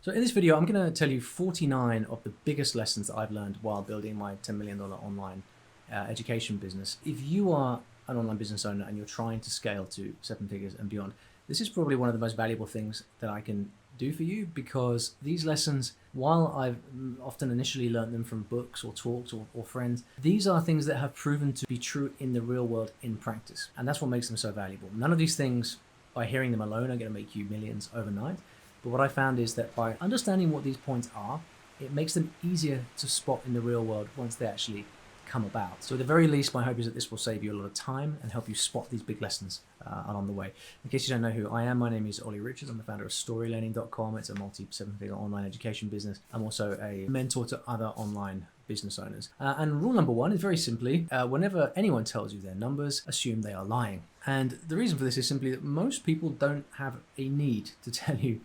So in this video, I'm going to tell you 49 of the biggest lessons that I've learned while building my $10 million online education business. If you are an online business owner and you're trying to scale to 7 figures and beyond, this is probably one of the most valuable things that I can do for you, because these lessons, while I've often initially learned them from books or talks or friends, these are things that have proven to be true in the real world in practice. And that's what makes them so valuable. None of these things, by hearing them alone, are going to make you millions overnight. But what I found is that by understanding what these points are, it makes them easier to spot in the real world once they actually come about. So at the very least, my hope is that this will save you a lot of time and help you spot these big lessons along the way. In case you don't know who I am, my name is Olly Richards. I'm the founder of StoryLearning.com. It's a multi-7-figure online education business. I'm also a mentor to other online business owners. And rule number one is very simply, whenever anyone tells you their numbers, assume they are lying. And the reason for this is simply that most people don't have a need to tell you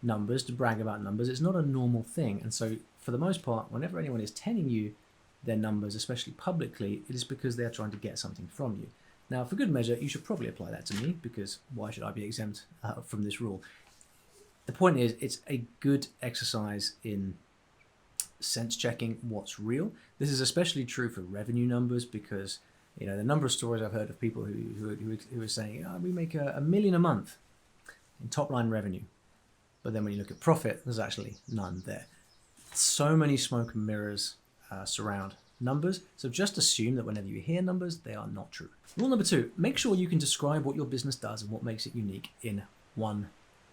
numbers, to brag about numbers. It's not a normal thing. And so for the most part, whenever anyone is telling you their numbers, especially publicly, it is because they're trying to get something from you. Now, for good measure, you should probably apply that to me, because why should I be exempt from this rule? The point is, it's a good exercise in sense checking what's real. This is especially true for revenue numbers, because the number of stories I've heard of people who are saying, we make $1 million a month in top line revenue. But then when you look at profit, there's actually none there. So many smoke and mirrors surround numbers. So just assume that whenever you hear numbers, they are not true. Rule number two, make sure you can describe what your business does and what makes it unique in one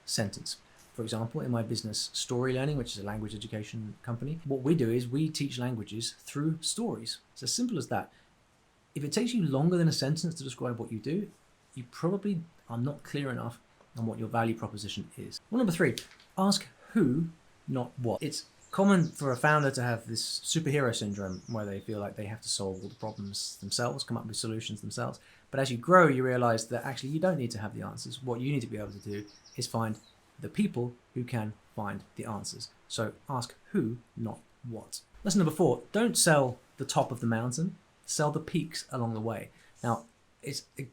sentence. For example, in my business, StoryLearning, which is a language education company, what we do is we teach languages through stories. It's as simple as that. If it takes you longer than a sentence to describe what you do, you probably are not clear enough on what your value proposition is. Rule number three, ask who, not what. It's common for a founder to have this superhero syndrome where they feel like they have to solve all the problems themselves, come up with solutions themselves. But as you grow, you realize that actually you don't need to have the answers. What you need to be able to do is find the people who can find the answers. So ask who, not what. Lesson number four, don't sell the top of the mountain, sell the peaks along the way. Now, it's a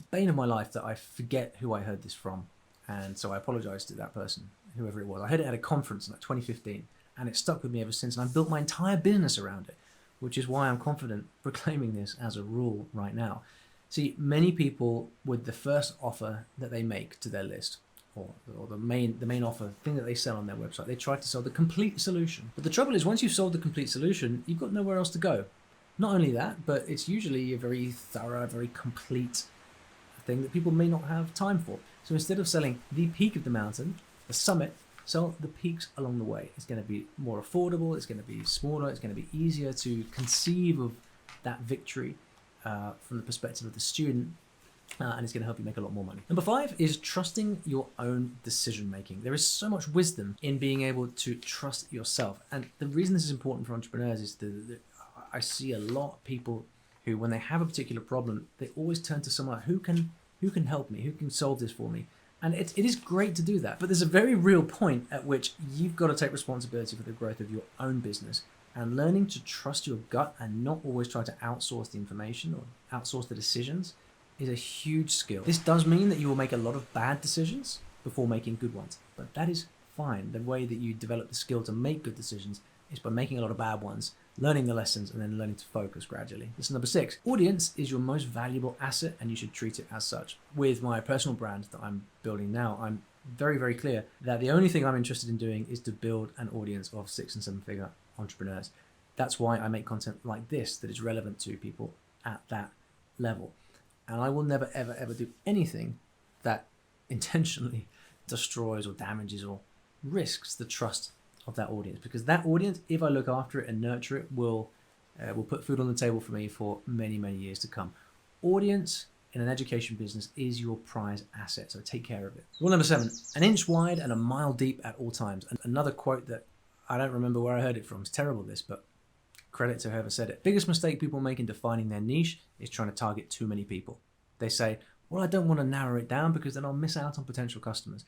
bane of my life that I forget who I heard this from. And so I apologize to that person, whoever it was. I heard it at a conference in 2015. And it stuck with me ever since, and I've built my entire business around it, which is why I'm confident proclaiming this as a rule right now. See, many people, with the first offer that they make to their list, or the main offer, thing that they sell on their website, they try to sell the complete solution. But the trouble is, once you've sold the complete solution, you've got nowhere else to go. Not only that, but it's usually a very thorough, very complete thing that people may not have time for. So instead of selling the peak of the mountain, the summit, sell the peaks along the way. It's going to be more affordable, it's going to be smaller, it's going to be easier to conceive of that victory from the perspective of the student, and it's going to help you make a lot more money. Number five is trusting your own decision making. There is so much wisdom in being able to trust yourself. And the reason this is important for entrepreneurs is that I see a lot of people who, when they have a particular problem, they always turn to someone who can help me, who can solve this for me. And it is great to do that, but there's a very real point at which you've got to take responsibility for the growth of your own business, and learning to trust your gut and not always try to outsource the information or outsource the decisions is a huge skill. This does mean that you will make a lot of bad decisions before making good ones, but that is fine. The way that you develop the skill to make good decisions is by making a lot of bad ones, learning the lessons, and then learning to focus gradually. Lesson number six, audience is your most valuable asset, and you should treat it as such. With my personal brand that I'm building now, I'm very, very clear that the only thing I'm interested in doing is to build an audience of 6 and 7 figure entrepreneurs. That's why I make content like this that is relevant to people at that level. And I will never, ever, ever do anything that intentionally destroys or damages or risks the trust of that audience, because that audience, if I look after it and nurture it, will put food on the table for me for many, many years to come. Audience in an education business is your prize asset, so take care of it. Rule number seven, an inch wide and a mile deep at all times. And another quote that I don't remember where I heard it from. It's terrible, this, but credit to whoever said it. Biggest mistake people make in defining their niche is trying to target too many people. They say, well, I don't want to narrow it down because then I'll miss out on potential customers.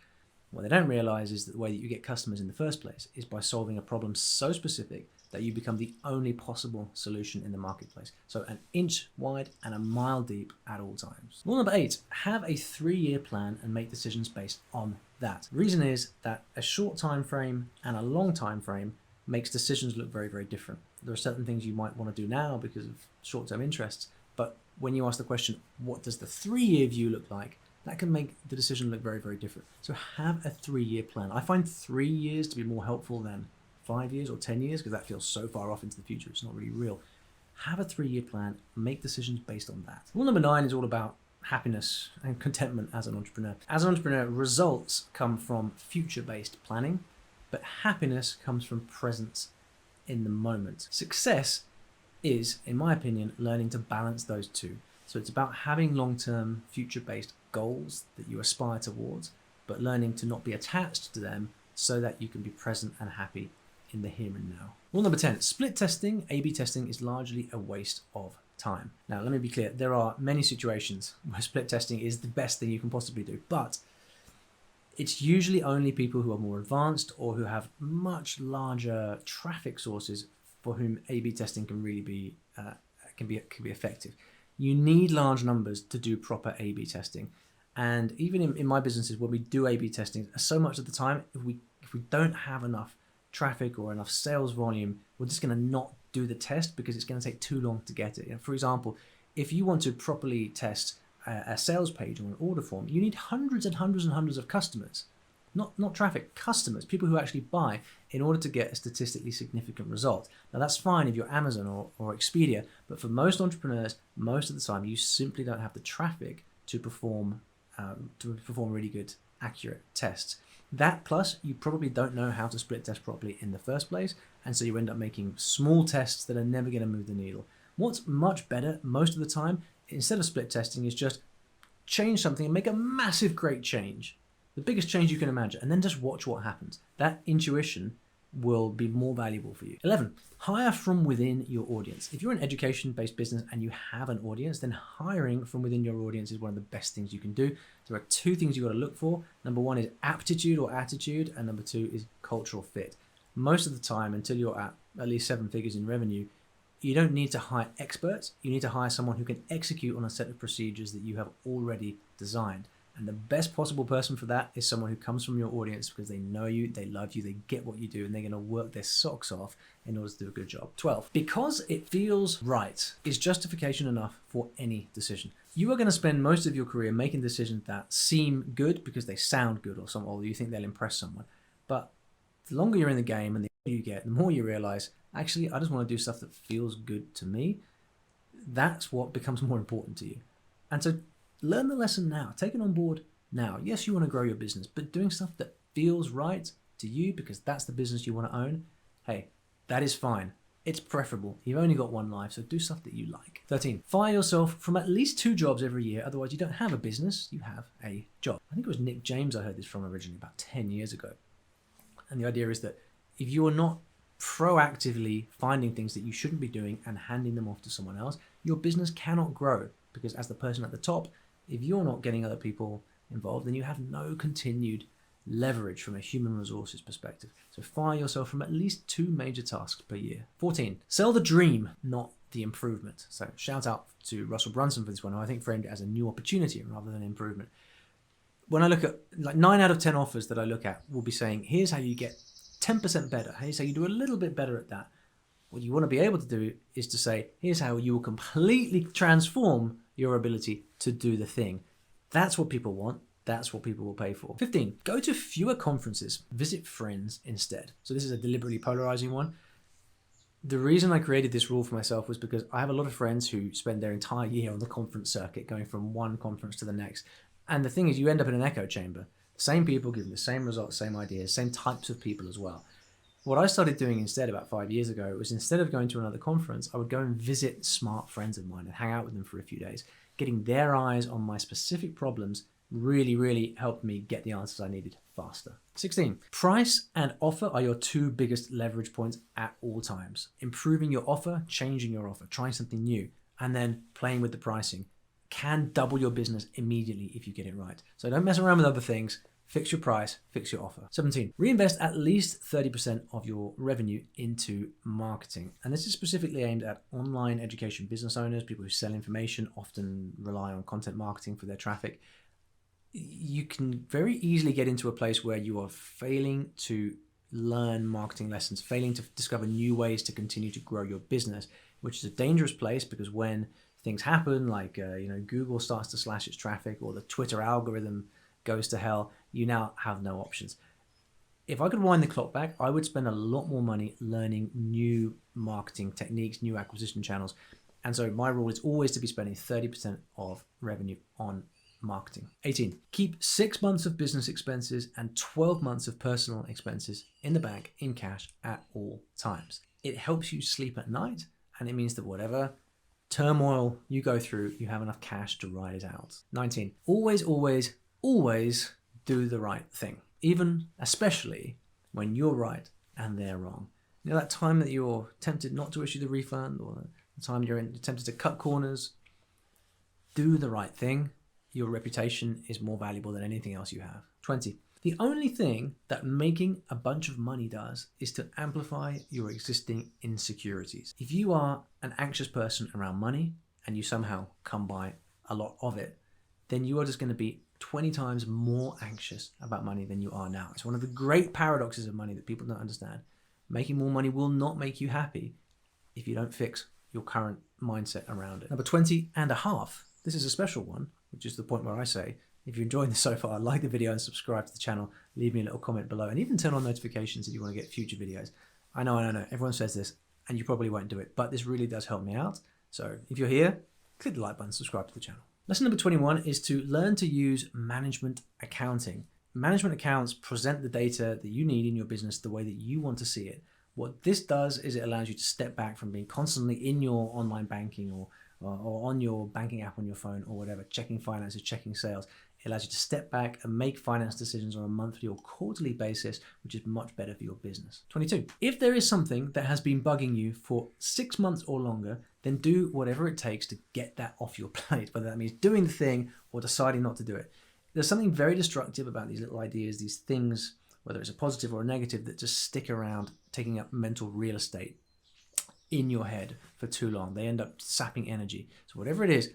What they don't realize is that the way that you get customers in the first place is by solving a problem so specific that you become the only possible solution in the marketplace. So an inch wide and a mile deep at all times. Rule number 8, have a 3-year plan and make decisions based on that. The reason is that a short time frame and a long time frame makes decisions look very, very different. There are certain things you might want to do now because of short-term interests, but when you ask the question, what does the 3-year view look like? That can make the decision look very, very different. So have a 3-year plan. I find 3 years to be more helpful than 5 years or 10 years because that feels so far off into the future. It's not really real. Have a 3-year plan, make decisions based on that. Rule number 9 is all about happiness and contentment as an entrepreneur. As an entrepreneur, results come from future-based planning, but happiness comes from presence in the moment. Success is, in my opinion, learning to balance those two. So it's about having long-term future-based goals that you aspire towards, but learning to not be attached to them so that you can be present and happy in the here and now. Rule number 10, split testing, A/B testing is largely a waste of time. Now, let me be clear. There are many situations where split testing is the best thing you can possibly do, but it's usually only people who are more advanced or who have much larger traffic sources for whom A/B testing can really be can be effective. You need large numbers to do proper A/B testing, and even in my businesses when we do A/B testing, so much of the time, if we don't have enough traffic or enough sales volume, we're just going to not do the test because it's going to take too long to get it. You know, for example, if you want to properly test a sales page or an order form, you need hundreds and hundreds and hundreds of customers, not traffic, customers, people who actually buy, in order to get a statistically significant result. Now that's fine if you're Amazon or Expedia, but for most entrepreneurs, most of the time, you simply don't have the traffic to perform really good, accurate tests. That plus you probably don't know how to split test properly in the first place, and so you end up making small tests that are never going to move the needle. What's much better most of the time, instead of split testing, is just change something and make a massive great change, the biggest change you can imagine, and then just watch what happens. That intuition will be more valuable for you. 11, hire from within your audience. If you're an education-based business and you have an audience, then hiring from within your audience is one of the best things you can do. There are 2 things you've got to look for. Number 1 is aptitude or attitude, and number 2 is cultural fit. Most of the time, until you're at least 7 figures in revenue, you don't need to hire experts. You need to hire someone who can execute on a set of procedures that you have already designed. And the best possible person for that is someone who comes from your audience because they know you, they love you, they get what you do, and they're going to work their socks off in order to do a good job. 12, because it feels right is justification enough for any decision. You are going to spend most of your career making decisions that seem good because they sound good or you think they'll impress someone. But the longer you're in the game and the older you get, the more you realize, actually, I just want to do stuff that feels good to me. That's what becomes more important to you. And so learn the lesson now. Take it on board now. Yes, you want to grow your business, but doing stuff that feels right to you because that's the business you want to own, hey, that is fine. It's preferable. You've only got one life, so do stuff that you like. 13, fire yourself from at least 2 jobs every year. Otherwise, you don't have a business, you have a job. I think it was Nick James I heard this from originally about 10 years ago. And the idea is that if you are not proactively finding things that you shouldn't be doing and handing them off to someone else, your business cannot grow, because as the person at the top, if you're not getting other people involved, then you have no continued leverage from a human resources perspective. So fire yourself from at least 2 major tasks per year. 14, sell the dream, not the improvement. So shout out to Russell Brunson for this one, who I think framed it as a new opportunity rather than improvement. When I look at, like 9 out of 10 offers that I look at will be saying, here's how you get 10% better. Here's how you do a little bit better at that. What you want to be able to do is to say, here's how you will completely transform your ability to do the thing. That's what people want. That's what people will pay for. 15, go to fewer conferences. Visit friends instead. So this is a deliberately polarizing one. The reason I created this rule for myself was because I have a lot of friends who spend their entire year on the conference circuit, going from one conference to the next. And the thing is, you end up in an echo chamber. Same people giving the same results, same ideas, same types of people as well. What I started doing instead about 5 years ago was, instead of going to another conference, I would go and visit smart friends of mine and hang out with them for a few days. Getting their eyes on my specific problems really helped me get the answers I needed faster. 16, price and offer are your 2 biggest leverage points at all times. Improving your offer, changing your offer, trying something new, and then playing with the pricing can double your business immediately if you get it right. So don't mess around with other things. Fix your price, fix your offer. 17, reinvest at least 30% of your revenue into marketing. And this is specifically aimed at online education business owners, people who sell information, often rely on content marketing for their traffic. You can very easily get into a place where you are failing to learn marketing lessons, failing to discover new ways to continue to grow your business, which is a dangerous place because when things happen, like Google starts to slash its traffic or the Twitter algorithm goes to hell, you now have no options. If I could wind the clock back, I would spend a lot more money learning new marketing techniques, new acquisition channels. And so my rule is always to be spending 30% of revenue on marketing. 18, keep 6 months of business expenses and 12 months of personal expenses in the bank in cash at all times. It helps you sleep at night, and it means that whatever turmoil you go through, you have enough cash to ride it out. 19, always do the right thing, especially when you're right and they're wrong. You know that time that you're tempted not to issue the refund, or the time you're tempted to cut corners? Do the right thing. Your reputation is more valuable than anything else you have. 20, the only thing that making a bunch of money does is to amplify your existing insecurities. If you are an anxious person around money and you somehow come by a lot of it, then you are just going to be 20 times more anxious about money than you are now. It's one of the great paradoxes of money that people don't understand. Making more money will not make you happy if you don't fix your current mindset around it. Number 20 and a half. This is a special one, which is the point where I say, if you're enjoying this so far, like the video and subscribe to the channel, leave me a little comment below, and even turn on notifications if you want to get future videos. I know, everyone says this, and you probably won't do it, but this really does help me out. So if you're here, click the like button, subscribe to the channel. Lesson number 21 is to learn to use management accounting. Management accounts present the data that you need in your business the way that you want to see it. What this does is it allows you to step back from being constantly in your online banking or on your banking app on your phone or whatever, checking finances, checking sales. It allows you to step back and make finance decisions on a monthly or quarterly basis, which is much better for your business. 22. If there is something that has been bugging you for 6 months or longer, then do whatever it takes to get that off your plate, whether that means doing the thing or deciding not to do it. There's something very destructive about these little ideas, these things, whether it's a positive or a negative, that just stick around taking up mental real estate in your head for too long. They end up sapping energy. So whatever it is,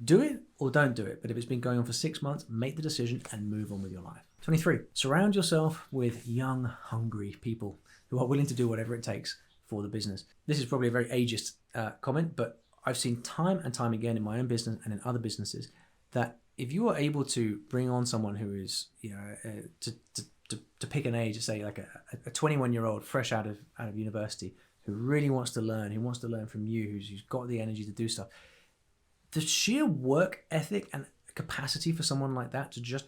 do it or don't do it. But if it's been going on for 6 months, make the decision and move on with your life. 23, surround yourself with young, hungry people who are willing to do whatever it takes for the business. This is probably a very ageist comment, but I've seen time and time again in my own business and in other businesses that if you are able to bring on someone who is, to pick an age, say like a 21-year-old fresh out of university who really wants to learn, who wants to learn from you, who's got the energy to do stuff. The sheer work ethic and capacity for someone like that to just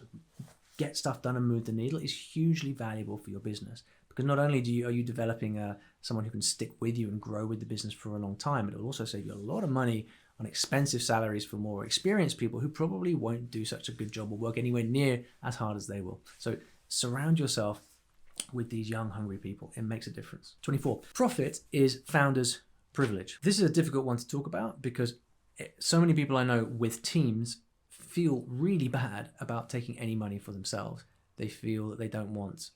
get stuff done and move the needle is hugely valuable for your business. Because not only are you developing someone who can stick with you and grow with the business for a long time, it will also save you a lot of money on expensive salaries for more experienced people who probably won't do such a good job or work anywhere near as hard as they will. So surround yourself with these young, hungry people. It makes a difference. 24. Profit is founders' privilege. This is a difficult one to talk about because so many people I know with teams feel really bad about taking any money for themselves. They feel that they don't want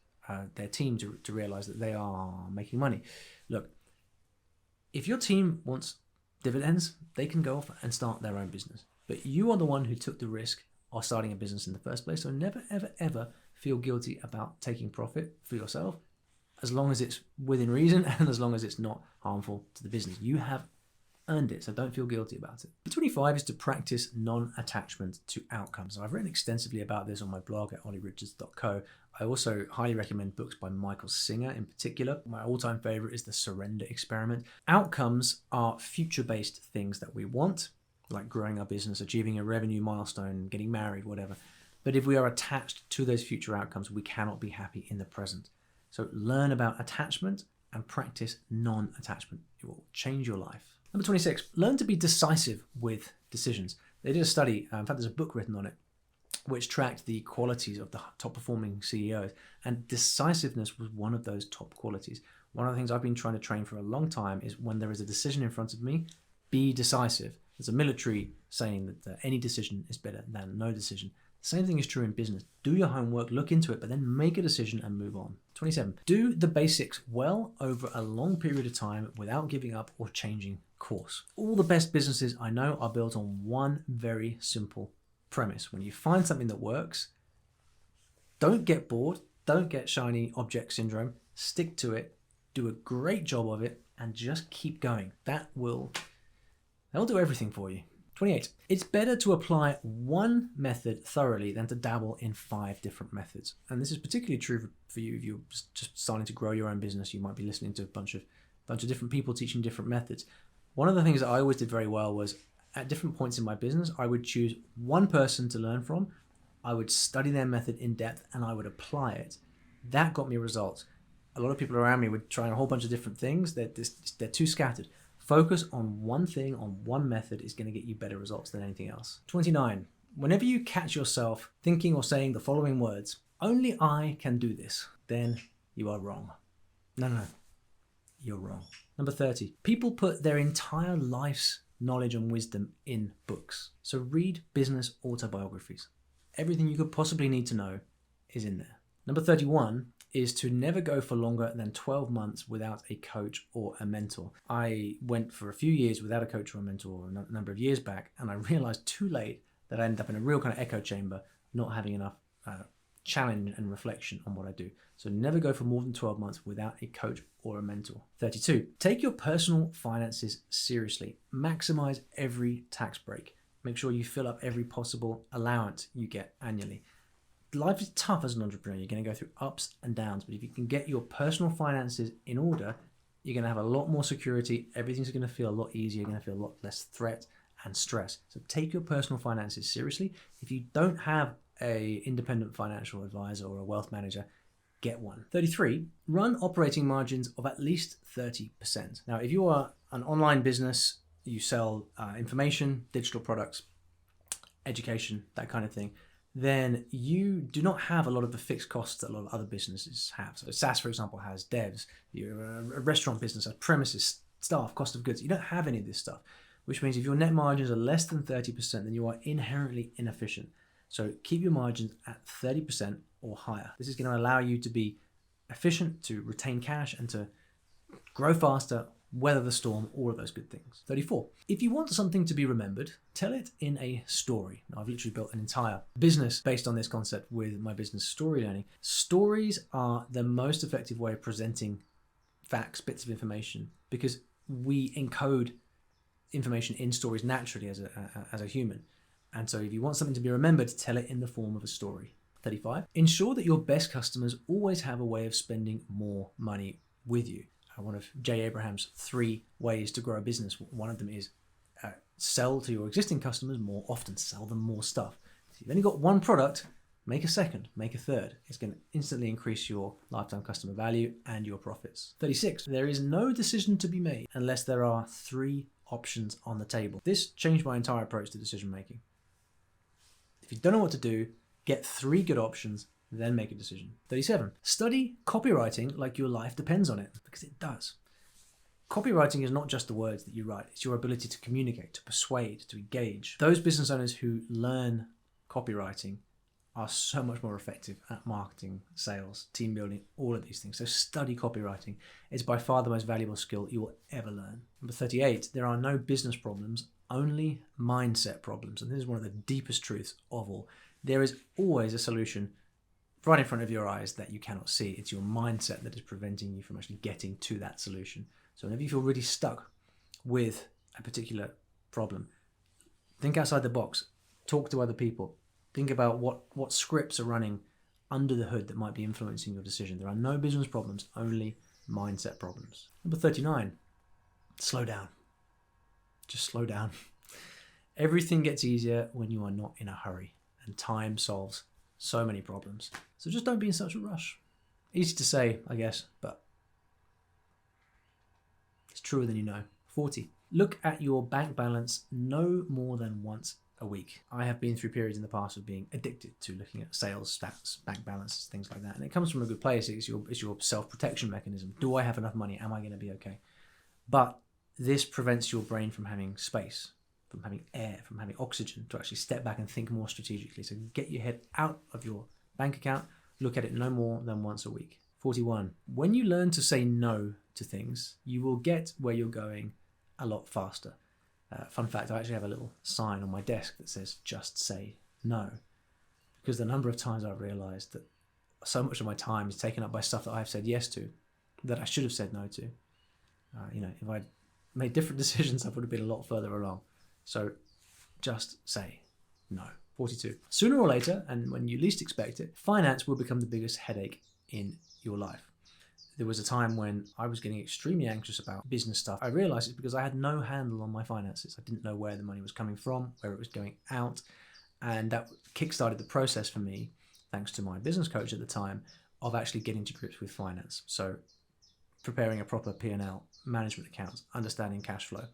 their team to realize that they are making money. Look, if your team wants dividends, they can go off and start their own business. But you are the one who took the risk of starting a business in the first place. So never, ever, ever feel guilty about taking profit for yourself, as long as it's within reason and as long as it's not harmful to the business. You have earned it, so don't feel guilty about it. 25 is to practice non-attachment to outcomes. I've written extensively about this on my blog at ollyrichards.co. I also highly recommend books by Michael Singer in particular. My all-time favorite is The Surrender Experiment. Outcomes are future-based things that we want, like growing our business, achieving a revenue milestone, getting married, whatever. But if we are attached to those future outcomes, we cannot be happy in the present. So learn about attachment and practice non-attachment. It will change your life. Number 26, learn to be decisive with decisions. They did a study, in fact there's a book written on it, which tracked the qualities of the top performing CEOs, and decisiveness was one of those top qualities. One of the things I've been trying to train for a long time is when there is a decision in front of me, be decisive. There's a military saying that any decision is better than no decision. Same thing is true in business. Do your homework, look into it, but then make a decision and move on. 27. Do the basics well over a long period of time without giving up or changing course. All the best businesses I know are built on one very simple premise. When you find something that works, don't get bored, don't get shiny object syndrome, stick to it, do a great job of it, and just keep going. That'll do everything for you. 28. It's better to apply one method thoroughly than to dabble in 5 different methods. And this is particularly true for you if you're just starting to grow your own business. You might be listening to a bunch of different people teaching different methods. One of the things that I always did very well was at different points in my business, I would choose one person to learn from. I would study their method in depth and I would apply it. That got me results. A lot of people around me would try a whole bunch of different things. They're too scattered. Focus on one thing, on one method is going to get you better results than anything else. 29. Whenever you catch yourself thinking or saying the following words, only I can do this, then you are wrong. No, you're wrong. Number 30. People put their entire life's knowledge and wisdom in books. So read business autobiographies. Everything you could possibly need to know is in there. Number 31 is to never go for longer than 12 months without a coach or a mentor. I went for a few years without a coach or a mentor a number of years back, and I realized too late that I ended up in a real kind of echo chamber, not having enough challenge and reflection on what I do. So never go for more than 12 months without a coach or a mentor. 32, take your personal finances seriously. Maximize every tax break. Make sure you fill up every possible allowance you get annually. Life is tough as an entrepreneur. You're going to go through ups and downs, but if you can get your personal finances in order, you're going to have a lot more security. Everything's going to feel a lot easier. You're going to feel a lot less threat and stress. So take your personal finances seriously. If you don't have an independent financial advisor or a wealth manager, get one. 33, run operating margins of at least 30%. Now, if you are an online business, you sell information, digital products, education, that kind of thing, then you do not have a lot of the fixed costs that a lot of other businesses have. So SaaS, for example, has devs. You're a restaurant business has premises, staff, cost of goods. You don't have any of this stuff, which means if your net margins are less than 30%, then you are inherently inefficient. So keep your margins at 30% or higher. This is going to allow you to be efficient, to retain cash, and to grow faster, weather the storm, all of those good things. 34. If you want something to be remembered, tell it in a story. Now, I've literally built an entire business based on this concept with my business Story Learning. Stories are the most effective way of presenting facts, bits of information, because we encode information in stories naturally as a human. And so if you want something to be remembered, tell it in the form of a story. 35. Ensure that your best customers always have a way of spending more money with you. One of Jay Abraham's 3 ways to grow a business. One of them is sell to your existing customers more often, sell them more stuff. If you've only got one product, make a second, make a third. It's going to instantly increase your lifetime customer value and your profits. 36, there is no decision to be made unless there are 3 options on the table. This changed my entire approach to decision making. If you don't know what to do, get 3 good options, then make a decision. 37, study copywriting like your life depends on it, because it does. Copywriting is not just the words that you write, it's your ability to communicate, to persuade, to engage. Those business owners who learn copywriting are so much more effective at marketing, sales, team building, all of these things. So study copywriting. It's by far the most valuable skill you will ever learn. Number 38, there are no business problems, only mindset problems. And this is one of the deepest truths of all. There is always a solution right in front of your eyes that you cannot see. It's your mindset that is preventing you from actually getting to that solution. So whenever you feel really stuck with a particular problem, think outside the box, talk to other people, think about what scripts are running under the hood that might be influencing your decision. There are no business problems, only mindset problems. Number 39, slow down. Just slow down. Everything gets easier when you are not in a hurry, and time solves so many problems. So just don't be in such a rush. Easy to say, I guess, but it's truer than you know. 40. Look at your bank balance no more than once a week. I have been through periods in the past of being addicted to looking at sales stats, bank balances, things like that. And it comes from a good place. It's your self-protection mechanism. Do I have enough money? Am I going to be okay? But this prevents your brain from having space. from having air, from having oxygen, to actually step back and think more strategically. So get your head out of your bank account, look at it no more than once a week. 41. When you learn to say no to things, you will get where you're going a lot faster. Fun fact, I actually have a little sign on my desk that says, just say no. Because the number of times I've realized that so much of my time is taken up by stuff that I've said yes to, that I should have said no to. If I'd made different decisions, I would have been a lot further along. So just say no. 42. Sooner or later, and when you least expect it, finance will become the biggest headache in your life. There was a time when I was getting extremely anxious about business stuff. I realized it's because I had no handle on my finances. I didn't know where the money was coming from, where it was going out. And that kickstarted the process for me, thanks to my business coach at the time, of actually getting to grips with finance. So preparing a proper P&L, management accounts, understanding cash flow.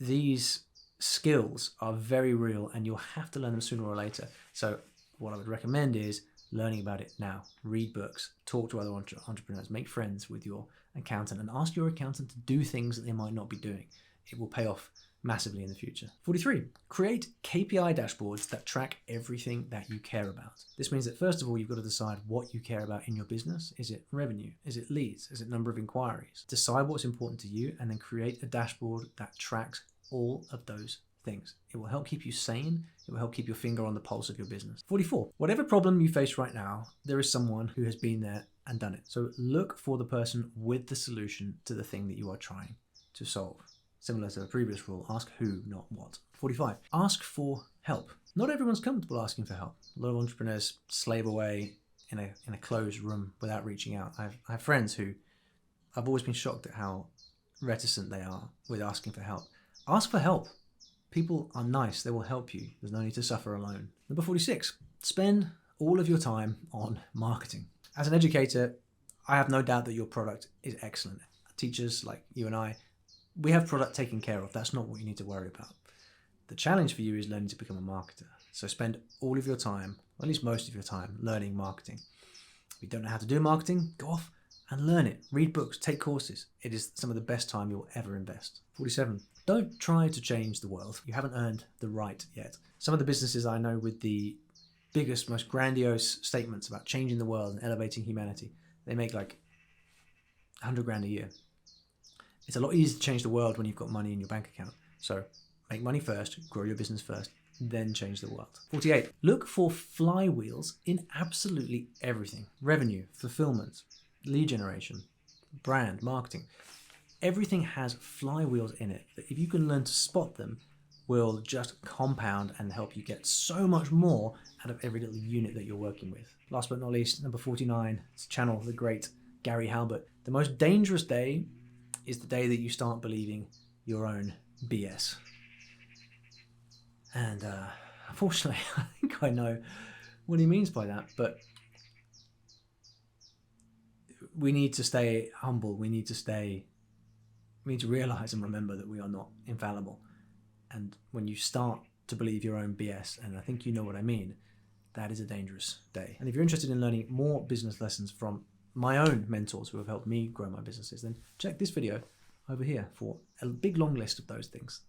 These skills are very real and you'll have to learn them sooner or later. So what I would recommend is learning about it now. Read books, talk to other entrepreneurs, make friends with your accountant, and ask your accountant to do things that they might not be doing. It will pay off massively in the future. 43, create KPI dashboards that track everything that you care about. This means that first of all, you've got to decide what you care about in your business. Is it revenue? Is it leads? Is it number of inquiries? Decide what's important to you and then create a dashboard that tracks all of those things. It will help keep you sane. It will help keep your finger on the pulse of your business. 44, whatever problem you face right now, there is someone who has been there and done it. So look for the person with the solution to the thing that you are trying to solve. Similar to the previous rule, ask who, not what. 45, ask for help. Not everyone's comfortable asking for help. A lot of entrepreneurs slave away in a closed room without reaching out. I have friends who I've always been shocked at how reticent they are with asking for help. Ask for help. People are nice. They will help you. There's no need to suffer alone. Number 46, spend all of your time on marketing. As an educator, I have no doubt that your product is excellent. Teachers like you and I, we have product taken care of. That's not what you need to worry about. The challenge for you is learning to become a marketer. So spend all of your time, or at least most of your time, learning marketing. If you don't know how to do marketing, go off and learn it. Read books, take courses. It is some of the best time you'll ever invest. 47, don't try to change the world. You haven't earned the right yet. Some of the businesses I know with the biggest, most grandiose statements about changing the world and elevating humanity, they make like 100 grand a year. It's a lot easier to change the world when you've got money in your bank account. So make money first, grow your business first, then change the world. 48, look for flywheels in absolutely everything. Revenue, fulfillment, lead generation, brand, marketing. Everything has flywheels in it that if you can learn to spot them, will just compound and help you get so much more out of every little unit that you're working with. Last but not least, number 49, to channel the great Gary Halbert. The most dangerous day is the day that you start believing your own BS. And unfortunately, I think I know what he means by that, but we need to stay humble. We need to realize and remember that we are not infallible. And when you start to believe your own BS, and I think you know what I mean, that is a dangerous day. And if you're interested in learning more business lessons from my own mentors who have helped me grow my businesses, then check this video over here for a big long list of those things.